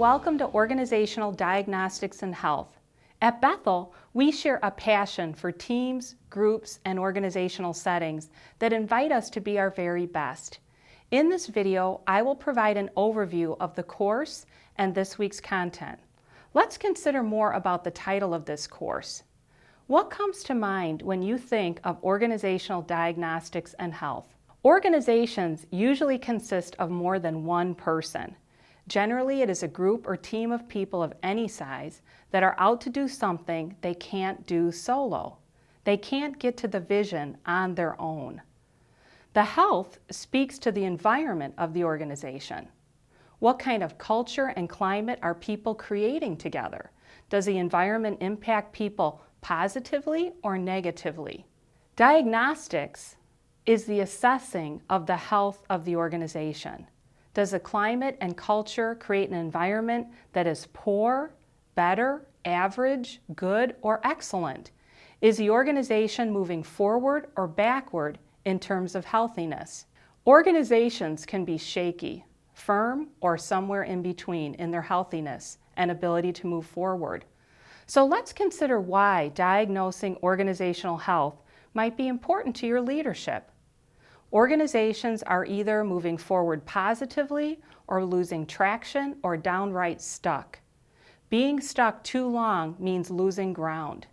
welcome to Organizational Diagnostics and Health. At Bethel, we share a passion for teams, groups, and organizational settings that invite us to be our very best. In this video, I will provide an overview of the course and this week's content. Let's consider more about the title of this course. What comes to mind when you think of organizational diagnostics and health? Organizations usually consist of more than one person. Generally, it is a group or team of people of any size that are out to do something they can't do solo. They can't get to the vision on their own. The health speaks to the environment of the organization. What kind of culture and climate are people creating together? Does the environment impact people positively or negatively? Diagnostics is the assessing of the health of the organization. Does the climate and culture create an environment that is poor, better, average, good, or excellent? Is the organization moving forward or backward in terms of healthiness? Organizations can be shaky, firm, or somewhere in between in their healthiness and ability to move forward. So let's consider why diagnosing organizational health might be important to your leadership. Organizations are either moving forward positively or losing traction or downright stuck. Being stuck too long means losing ground.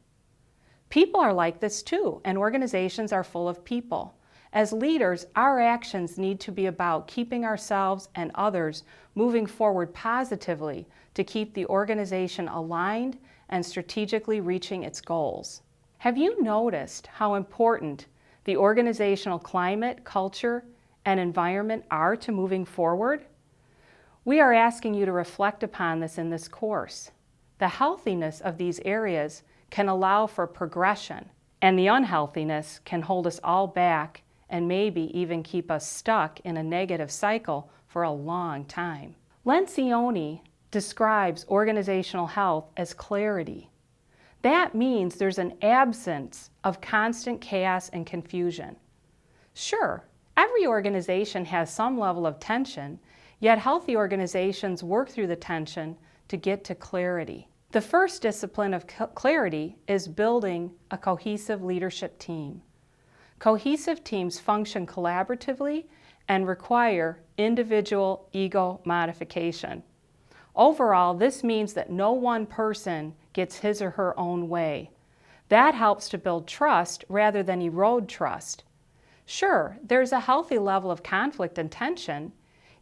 People are like this too, and organizations are full of people. As leaders, our actions need to be about keeping ourselves and others moving forward positively to keep the organization aligned and strategically reaching its goals. Have you noticed how important the organizational climate, culture, and environment are to moving forward? We are asking you to reflect upon this in this course. The healthiness of these areas can allow for progression, and the unhealthiness can hold us all back and maybe even keep us stuck in a negative cycle for a long time. Lencioni describes organizational health as clarity. That means there's an absence of constant chaos and confusion. Sure, every organization has some level of tension, yet healthy organizations work through the tension to get to clarity. The first discipline of clarity is building a cohesive leadership team. Cohesive teams function collaboratively and require individual ego modification. Overall, this means that no one person gets his or her own way. That helps to build trust rather than erode trust. Sure, there's a healthy level of conflict and tension,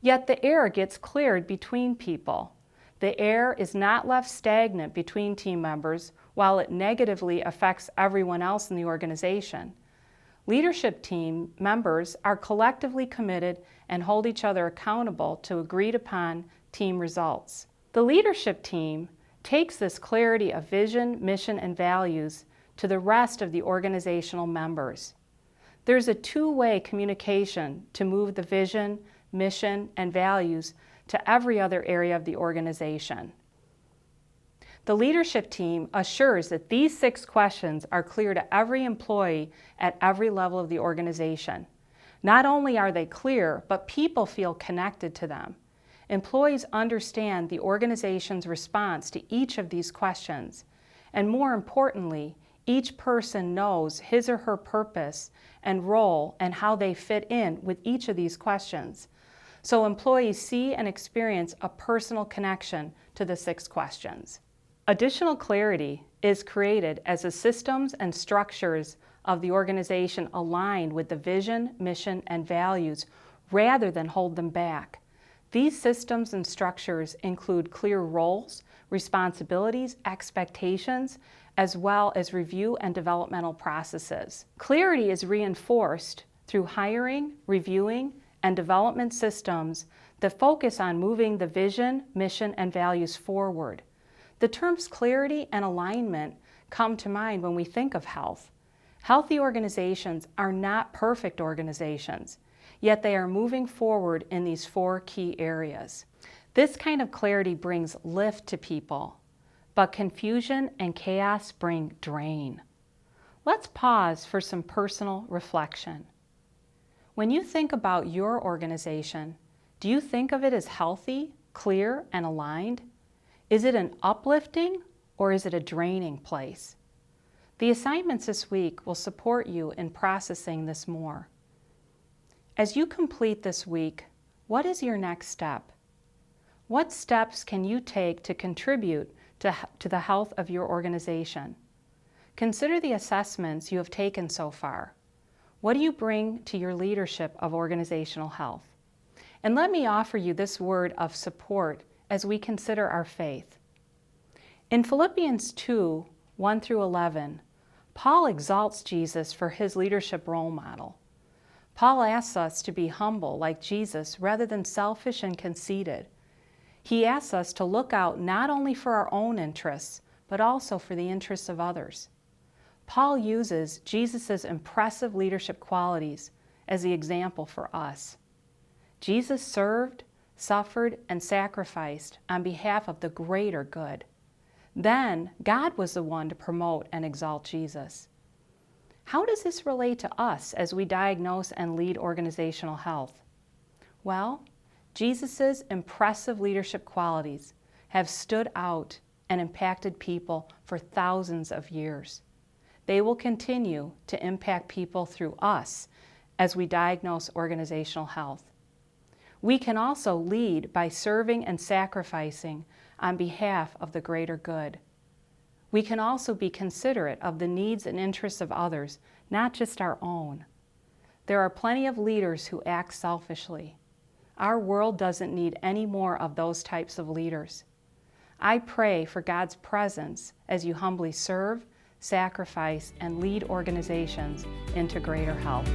yet the air gets cleared between people. The air is not left stagnant between team members while it negatively affects everyone else in the organization. Leadership team members are collectively committed and hold each other accountable to agreed upon team results. The leadership team takes this clarity of vision, mission, and values to the rest of the organizational members. There's a two-way communication to move the vision, mission, and values to every other area of the organization. The leadership team assures that these 6 questions are clear to every employee at every level of the organization. Not only are they clear, but people feel connected to them. Employees understand the organization's response to each of these questions, and more importantly, each person knows his or her purpose and role and how they fit in with each of these questions. So employees see and experience a personal connection to the 6 questions. Additional clarity is created as the systems and structures of the organization align with the vision, mission, and values rather than hold them back. These systems and structures include clear roles, responsibilities, expectations, as well as review and developmental processes. Clarity is reinforced through hiring, reviewing, and development systems that focus on moving the vision, mission, and values forward. The terms clarity and alignment come to mind when we think of health. Healthy organizations are not perfect organizations, yet they are moving forward in these 4 key areas. This kind of clarity brings lift to people, but confusion and chaos bring drain. Let's pause for some personal reflection. When you think about your organization, do you think of it as healthy, clear, and aligned? Is it an uplifting or is it a draining place? The assignments this week will support you in processing this more. As you complete this week, what is your next step? What steps can you take to contribute to the health of your organization? Consider the assessments you have taken so far. What do you bring to your leadership of organizational health? And let me offer you this word of support as we consider our faith. In Philippians 2, 1 through 11, Paul exalts Jesus for his leadership role model. Paul asks us to be humble like Jesus rather than selfish and conceited. He asks us to look out not only for our own interests, but also for the interests of others. Paul uses Jesus' impressive leadership qualities as the example for us. Jesus served, suffered, and sacrificed on behalf of the greater good. Then, God was the one to promote and exalt Jesus. How does this relate to us as we diagnose and lead organizational health? Well, Jesus' impressive leadership qualities have stood out and impacted people for thousands of years. They will continue to impact people through us as we diagnose organizational health. We can also lead by serving and sacrificing on behalf of the greater good. We can also be considerate of the needs and interests of others, not just our own. There are plenty of leaders who act selfishly. Our world doesn't need any more of those types of leaders. I pray for God's presence as you humbly serve, sacrifice, and lead organizations into greater health.